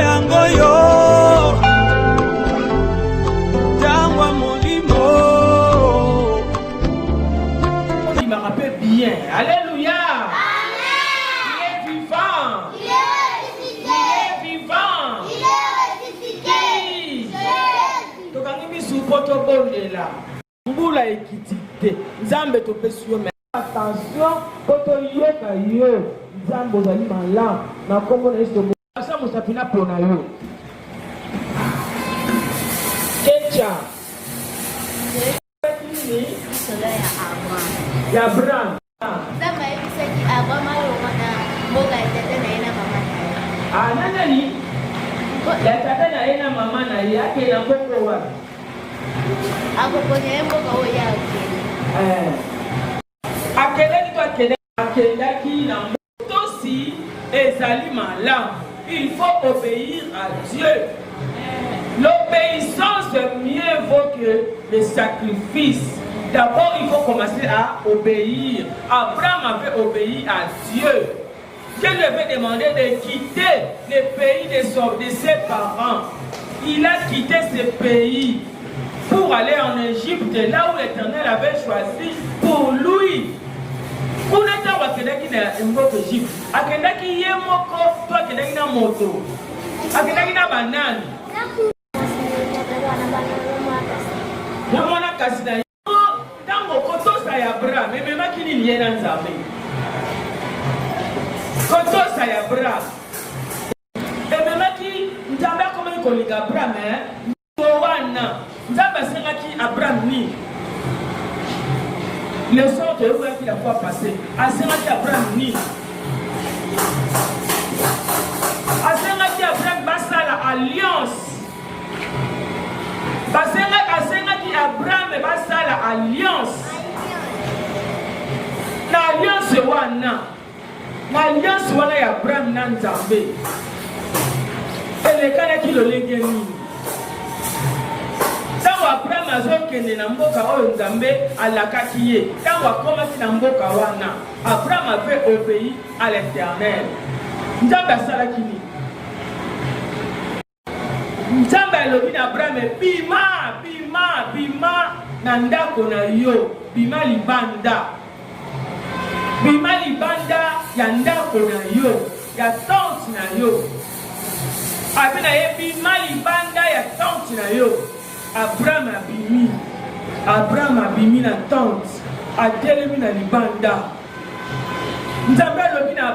yango yo tangwa molimo. Il me rappelle bien. Alléluia. Amen. Il est vivant. Il est ressuscité. Il est vivant. Il est ressuscité. Tokangi supoto bondela. Mbula ekitite. Nzambe topesi yo. Attention, poto yoka yo. Nzambe ozali malamu. Na kombo na Yesu. Asa musapina pona yo. Kecha. Ya Abraham. Zama ebisaki Abraham alongana mboka ya tata na ye na mama na ye. Ah, nani? Ya tata na ye na mama na ye ake na mboko wapi? Akokonya ye mboka oyo ya akende. Akendaki to akendaki na mboka si ezali malamu. Il faut obéir à Dieu. L'obéissance mieux vaut que le sacrifice. D'abord, il faut commencer à obéir. Abraham avait obéi à Dieu. Dieu lui avait demandé de quitter le pays de ses parents. Il a quitté ce pays pour aller en Égypte, là où l'Éternel avait choisi pour lui. Pour n'être pas quelqu'un qui moko Égypte, à quelqu'un qui est moko, toi quelqu'un qui a moto, à quelqu'un qui a banane. Namona kasida tango kotosa ya Abraham emema kini liena nzambe kotosa ya Abraham emema ki nzambe akoma kolinga Abraham wana nzambe asengaki Abraham ni leçon que vous avez la fois passée asengaki Abraham ni asengaki Abraham basala alliance asengaki Abraham basala alliance na alliance wana ya Abraham na Nzambe elekanaki lolenge nini ntango Abraham azokende na mboka oyo Nzambe alakaki ye ntango akomaki na mboka wana Abraham avait obéi à l'Éternel. Nzambe asalaki nini? Nzambe alobi na Abraham bima na ndako na yo, bima libanda ya ndako na yo, ya tente na yo. Abi na ye bima libanda ya tente na yo. Abraham abimi na tente, atelemi na libanda. Nzambe alobi na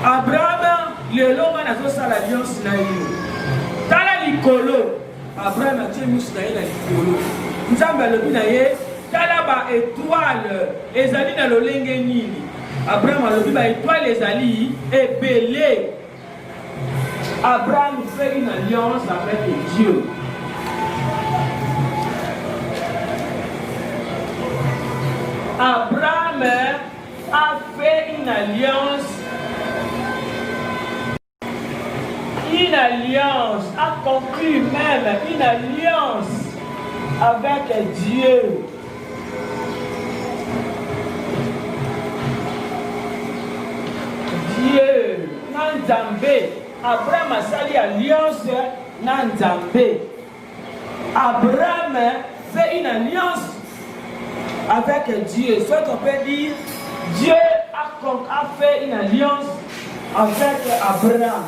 Abraham lelo wana azosala alliance na yo. Tala likolo Abraham atie miso na ye na likolo. Nzambe alobi na ye tala ba étoile ezali na lolenge nini. Abraham alobi ba étoile ezali ebele. Abraham fait une alliance avec Dieu. Abraham a fait une alliance, a conclu même une alliance avec Dieu. Dieu, Nzambe. Abraham a sali alliance na Nzambe. Abraham fait une alliance avec Dieu. Soit on peut dire Dieu a fait une alliance avec Abraham.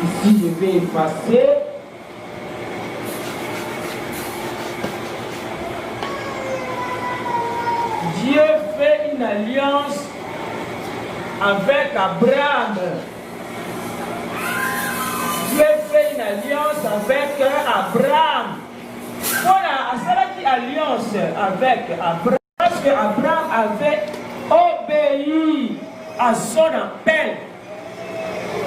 Ici, je vais effacer. Dieu fait une alliance avec Abraham. Dieu fait une alliance avec Abraham. Voilà, c'est une alliance avec Abraham. Parce que Abraham avait obéi à son appel.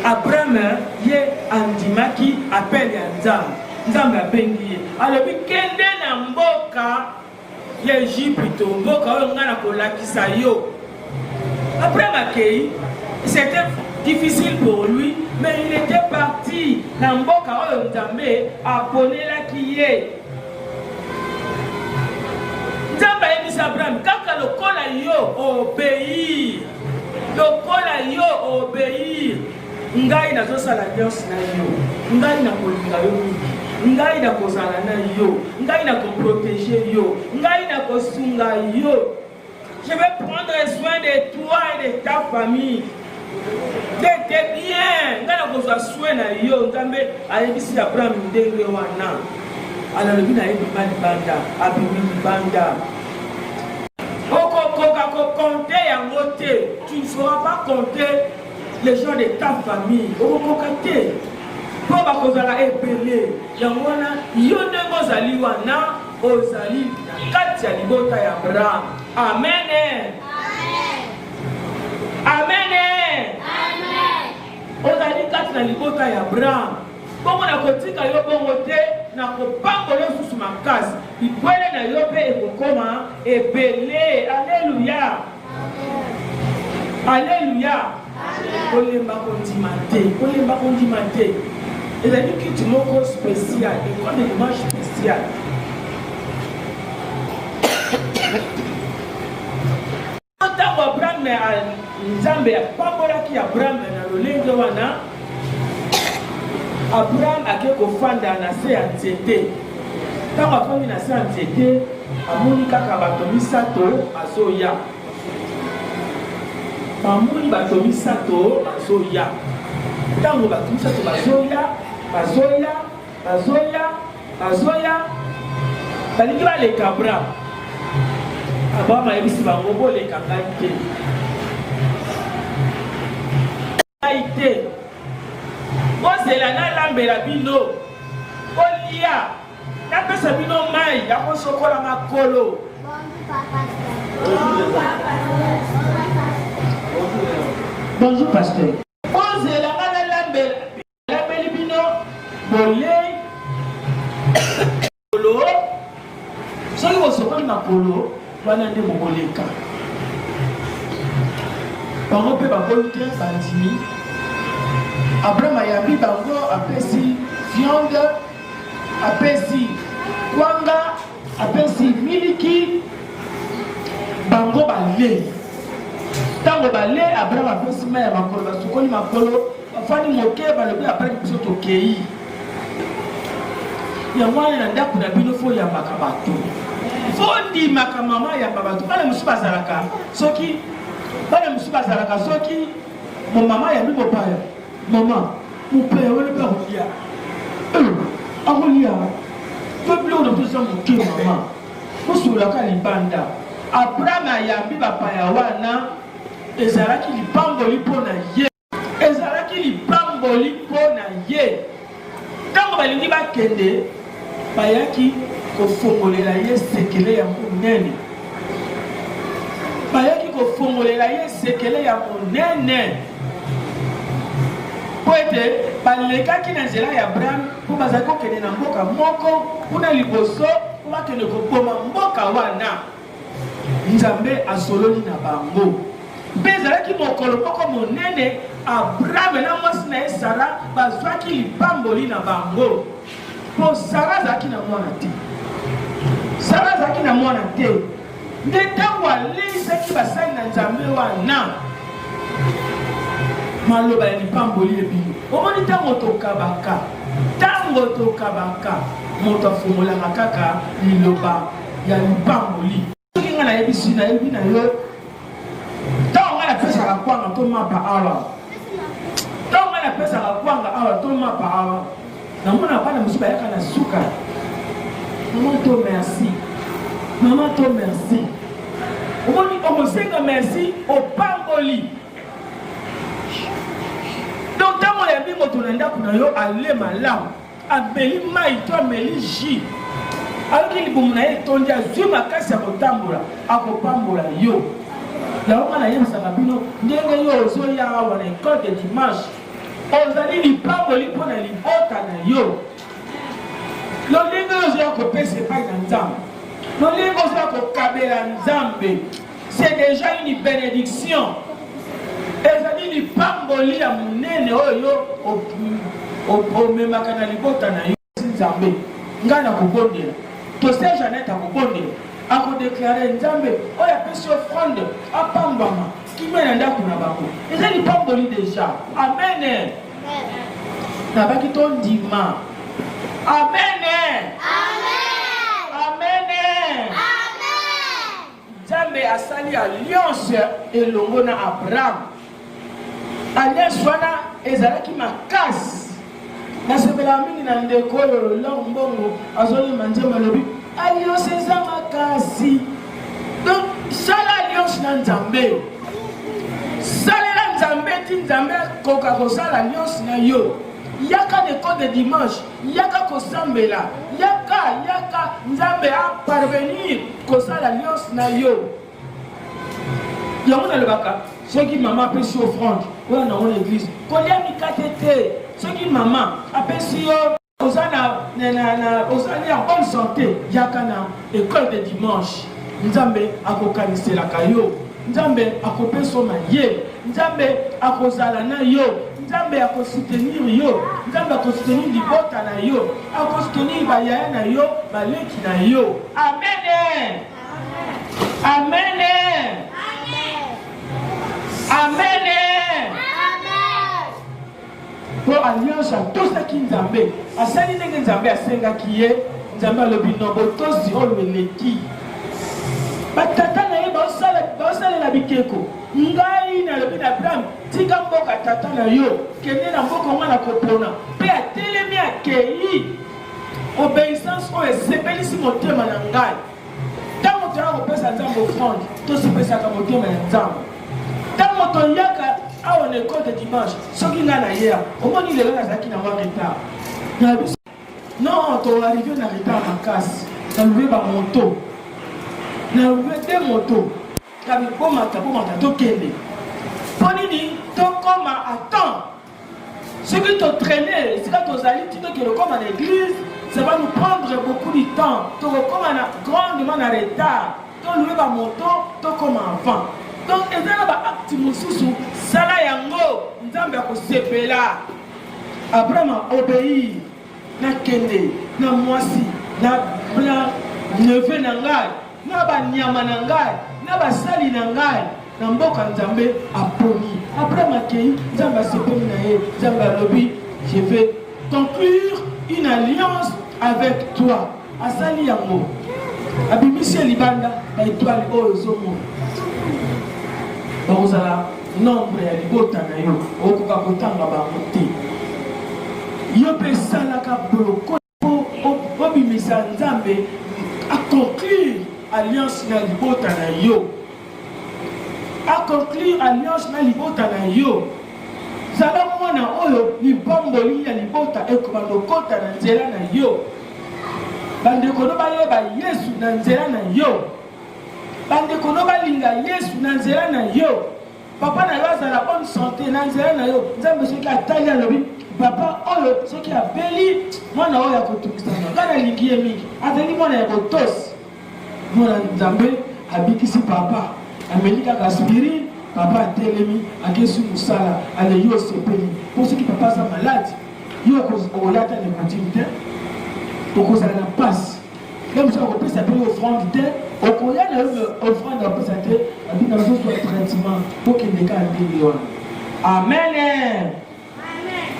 Abraham ye andimaki appel ya Nzambe. Nzambe abengi ye. Alobi kende na mboka ya Egypte, mboka oyo ngana kolakisa yo. Abraham akei, c'était difficile pour lui, mais il était parti na mboka oyo Nzambe aponelaki ye. Nzambe ayebisa Abraham kaka lokola yo obéir. Lokola yo obéir. ngai nazosala alliance na yo, ngai nakolinga yo mingi, ngai nakozala na yo, ngai nakoprotege yo, ngai nakosunga yo. Je vais prendre soin de toi et de ta famille. De tes biens. Ngai nakozwa soin na yo. Nzambe ayebisi Abraham ndenge wana. Alalobi na ye libanda, abimi libanda. Compter yango te. Tu ne feras pas compter les gens de ta famille. Okokote. Po bakozala ebele. Yango wana yo ndenge ozali wana ozali na kati ya libota ya Abraham. Amen. Amen. Amen. Ozali kati na libota ya Abraham. Bongo na kotika yo bongo te na kopambola susu makasi. Ibwele na yo pe ekokoma ebele. Alléluia. Alléluia. Kolemba kondima te. Ezali kiti moko spécial, école de dimanche spécial. Ntango Abraham Nzambe apambolaki Abraham na lolenge wana, Abraham ake kofanda na se ya nzete. Ntango afandi na se ya nzete, amoni kaka bato misato azoya. Amoni bato misato azoya. Ntango bato misato bazoya, balingi baleka Abraham. Abraham ayebisi bango boleka ngai te. Bozela nalambela bino, bolia, napesa bino mai ya kosokola makolo. Bonjour pasteur. Bozela nalambela bino, bolei makolo. Soki kosokola makolo, wana nde mokoleka. Bango mpe bakoli te bandimi. Abraham ayambi bango apesi viande, apesi kwanga, apesi miliki, bango bale. Tango bale, Abraham apesi mai ya makolo, basukoli makolo, bafani moke balobi apres biso tokei. Yango wana na ndako na bino fo yambaka bato. Fondi makamama ya babato. Bana musu bazalaka soki mon maman ya bibo paya. Maman, mon père, on est pas relia. Arolia. Peuple on a besoin de mon maman. Pour la calibanda. Abraham ayambi bapaya wana ezalaki lipamboli pona ye. Ezalaki lipamboli pona ye. Tango balingi bakende bayaki kofongolela ye sekele ya monene. Bayaki kofongolela ye sekele ya monene. Poete balekaki na nzela ya Abraham po bazali kokende na mboka moko kuna liboso po bakende koboma mboka wana. Nzambe asololi na bango. Mpe ezalaki mokolo moko monene Abraham na mwasi na ye Sara bazwaki lipamboli na bango. Po Sara azalaki na mwana te. Sara azalaki na mwana te. Nde ntango aleisaki basali na Nzambe wana maloba ya lipamboli ebino. Omoni ntango tokabaka moto afungolaka kaka liloba ya lipamboli. Soki nga nayebi na yo ntango nga napesaka kwanga tomapa awa. Ntango nga napesaka kwanga awa tomapa awa. Namona bana mosusu bayaka na suka. Maman to merci. Maman to merci. Omoni okosenga merci opamboli. Donc tant on yambi moto na ndako na yo ale malamu. Abeli mai to ameli ji. Alaki libumu na ye tondi azwi makasi ya kotambola akopambola yo. Yango na yebisaka bino ndenge yo ozoya awa na école de dimanche. Ozali lipamboli mpo na libota na yo. Lolenge ozoya kopesa epai na Nzambe. Lolenge ozoya kokabela Nzambe. C'est déjà une bénédiction. Ezali lipamboli ya munene oyo omemaka na libota na yo Nzambe. Nga na kobondela. Tose Jeannette akobondela. Akodeklare Nzambe oyo apesi offrande apambama kimena ndako na bango. Ezali lipamboli déjà. Amen. Na baki to ndima. Amen. Amen. Amen. Nzambe asali alliance elongo na Abraham. Alliance wana ezalaki makasi. Nasepela mingi na ndeko oyo lombongo azoli manzema lobi alliance eza makasi. Donc sala alliance na Nzambe. Salela Nzambe ti Nzambe koka kosala alliance na yo. Yaka l'école de dimanche, yaka kosambela, yaka Nzambe a parvenir kosala alliance na yo. Yango na lebaka, ceux qui maman pesi offrande, ou na l'église, kolia mikatete, ceux qui maman apesi yo osana osali en bonne santé, yaka na école de dimanche. Nzambe akokanisela kayo, Nzambe akopeso maye, Nzambe akozala na yo. Nzambe akosoutenir yo, Nzambe akosoutenir libota na yo, akosoutenir bayaya na yo, baleki na yo. Amen. Amen. Amen. Pour alliance à tout ce qui Nzambe, asali ndenge Nzambe asengaki ye, Nzambe alobi no botozi oyo eleki. Batata na ye baosala na bikeko. Ngai na lobi na Abraham tika mboka tata na yo kende na mboka mwana kopona pe atelemi akei obéissance oyo esepelisi motema na ngai ntango toya kopesa Nzambe offrande tosepesaka motema ya Nzambe ntango toyaka awa na école de dimanche soki ngai na yeya omoni lelo nazalaki na mwa retard na biso non toarrive na retard makasi nalobe bamoto nalobe te moto Kabi bomata tokende. Ponini tokoma attends. Ce que tu traînes, c'est quand tu allais tu comme à l'église, ça va nous prendre beaucoup de temps. Tu comme grandement en retard. Tu louer ba moto, tu comme avant. Donc ezala ba acte mususu sala yango Nzambe akosepela. Abraham a obéi na kende na mwasi na blanc neveu na ngai na ba nyama na ngai na basali na ngai na mboka Nzambe aponi. Abraham akei Nzambe asepeli na ye. Nzambe alobi je vais conclure une alliance avec toi. Asali yango abimisi libanda ba étoile oyo zomo bakozala nombre ya libota na yo okoka kotanga bango te. Yo mpe esalaka boloko obimisa Nzambe accomplir alliance na libota na yo. Accomplir alliance na libota na yo. Zala mwana oyo libomboli ya libota ekoma lokota na nzela na yo. Bandeko no bayeba Yesu na nzela na yo. Bandeko no balinga Yesu na nzela na yo. Papa na yo azala bonne santé na nzela na yo. Nzambe soki atali alobi papa oyo soki abeli mwana oyo akotukisana kana lingi ye mingi azali mwana ya kotosi. Mwana Nzambe abikisi papa ameli kaka aspirine papa atelemi akesu musala ale yo sepeli pour ceux qui papa sa malade yo okolata le continue te okozala na passe même si on peut s'appeler offrande te okoya na offrande on peut s'appeler abina zo traitement pour que les cas ndeli wana. Amen.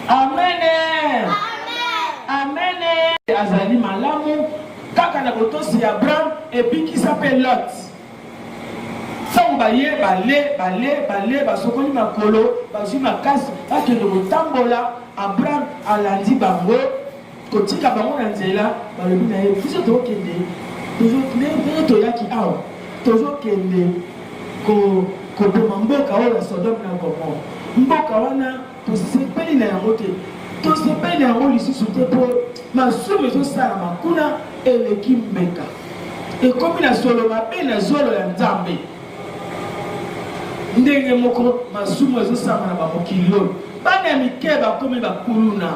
Amen. Amen. Azali malamu kaka na botosi ya Abraham ebikisa pe Lot. Sango baye bale basokoli makolo bazwi makasi bakende kotambola. Abraham alandi bango kotika bango na nzela balobi na ye biso tokende toyaki awa tozokende koboma mboka oyo ya Sodome na Gomora. Mboka wana tosepeli na yango te, tosepeli na yango lisusu te mpo masumu ezosalama kuna eleki mbeka ekomi na solo mabe na zolo ya Nzambe. Ndenge moko masumu ezosalama na bamokili oyo bana ya mike bakomi bakuluna,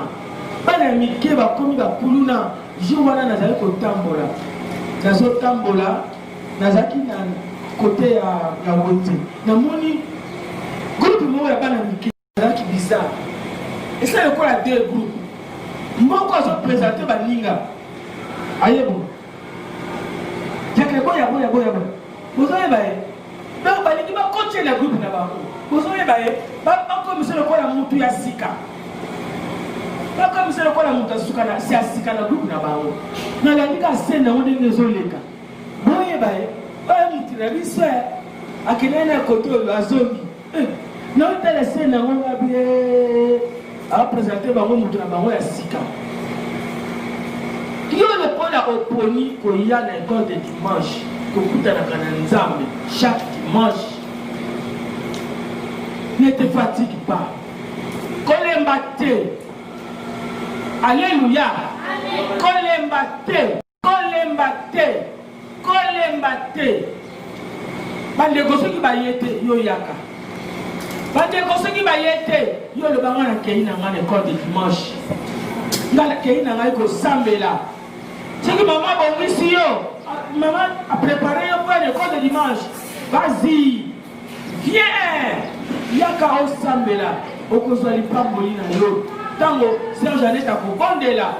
bana ya mike bakomi bakuluna. Jour wana nazali kotambola, nazotambola nazalaki na kote ya wenze namoni groupe moko ya bana mike nazalaki bizarre. Esa lokola deux groupes moko azopresente baninga ayebo yakeboya bozoyeba ye donc balingi bakotie na groupe na bango bozoyeba ye bakomisa lokola mutu ya sika pas comme ça le quoi la montation c'est à sikana groupe na bango na la ndika scène na ndenge ezoleka boye bae oyo mutira biso akenena koto azongi na tele scène na ngona bien a présenter bango mutira bango ya sika yo le pona oponi ko ya na école de dimanche ko kutana kana nzambe chaque dimanche. Ne te fatigue pas. Kolembate. Alléluia. Kolembate. Kolembate. Kolembate. Bande kosoki bayete yo yaka. Bande kosoki bayete yo le bango na kei na ngana école de dimanche. Ngana kei na ngai ko sambela. Tiki maman bongisi yo. Maman a préparé yo pour l'école de dimanche. Vas-y. Viens. Yaka o sambela okozwa lipamboli na yo tango Serge Annette akobondela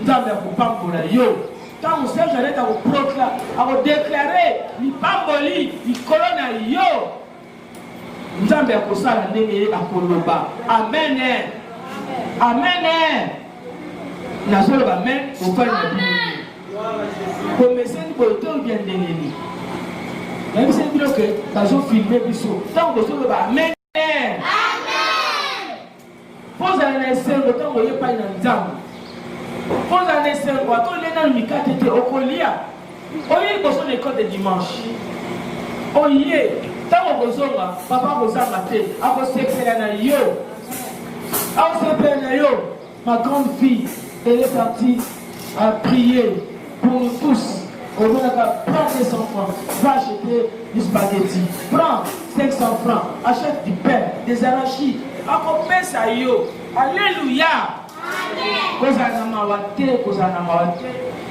nzambe akopambola yo tango Serge Annette akodéclare lipamboli likolo na yo nzambe akosala ndenge akoloba amen amen nazoloba amen ofali na bino komeseni boye to bien ndenge ni nayebiseli bino ke bazofilme biso tango bozoloba amen. Amen. Pose à l'essengo tant que vous pas dans nzambe. Pose à l'essengo quand les dans mikate te okolia. Oye boso l'école de dimanche. Oye tant que bozonga papa bozanga te akosepela na yo. Akosepela na yo. Ma grande fille elle est partie à prier pour nous tous. On va prendre 200 francs, va acheter du spaghetti, prends 500 francs, achète du pain, des arachides, accompagne ça yo. Alléluia. Kozana mawate,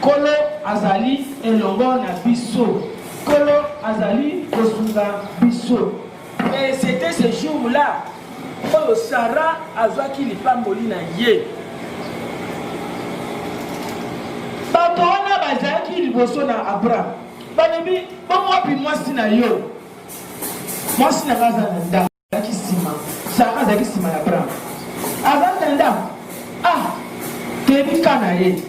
Kolo azali elongo na biso. Kolo azali kosunga biso. Et c'était ce jour-là où Sarah azwaki lipamboli na ye. Batona bazaki liboso na Abraham. Banibi, bomwapi mwasi na yo. Mwasi na gaza na ndam. Zaki sima. Sarah zaki sima ya Abraham. Abraham na ndam. Tebi kana ye.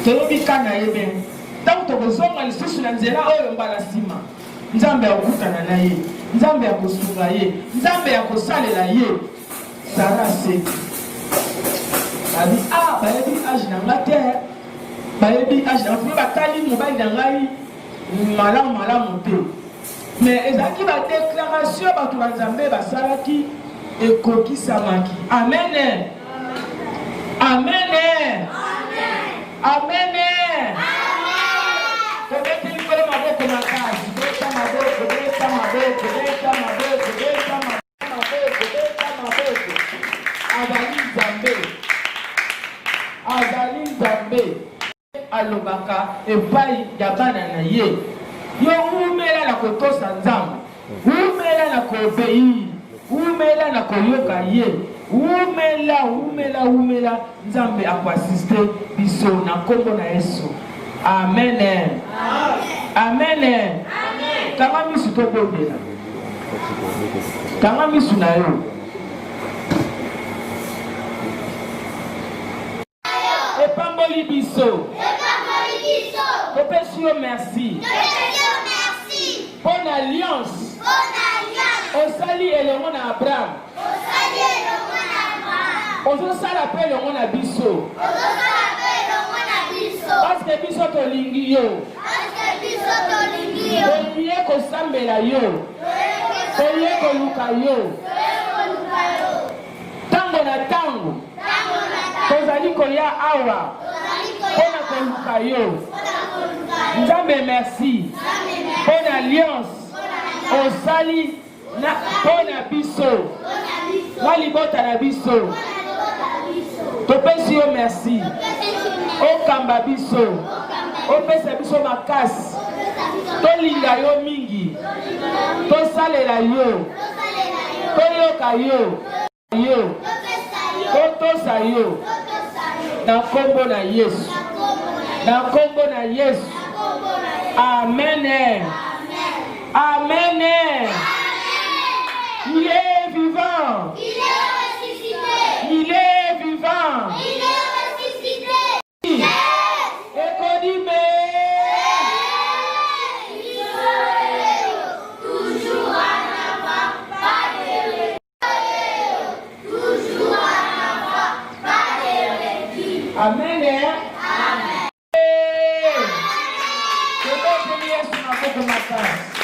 Tebi kana ye ben. Tangu tokozonga lisusu na nzela oyo mbala sima. Nzambe akutana na ye. Nzambe akosunga ye. Nzambe akosalela ye. Sarah se. Abi bayebi age na ngate. Bayebi age na ngate. Batali mobali na ngai malamu te. Mais ezaki ba déclaration bato ba Nzambe basalaki ekokisamaki. Amen. Amen. Amen. Azali Nzambe alobaka epai ya bana na ye. Yo umela na kotosa Nzambe. Umela na kobeyi. Umela na koyoka ye. Umela Nzambe akwasiste biso na kombo na Yesu. Amen. Amen. Kama misu to bondela. Kama misu na yo. Epamboli biso. Kopesi yo merci. Bonne alliance. Osali elongo na Abraham. Osala pe elongo na biso. Parce que biso tolingi yo. Oye kosambela yo. Oye koluka yo. Tango na tango. Tozali koya awa. Pona koluka yo. Nzambe merci. Bonne alliance. Osali na pona biso. Walibota na biso. Topesi yo merci. Okamba biso. Opesa biso makasi. Tolinga yo mingi. Tosalela yo. Toyoka yo. Totosa yo. Na kombo na Yesu. Na kombo na Yesu. Amen. Amen. Il est vivant. Il est ressuscité. Il est vivant. C'est bon, Yesu na Mungu makasi.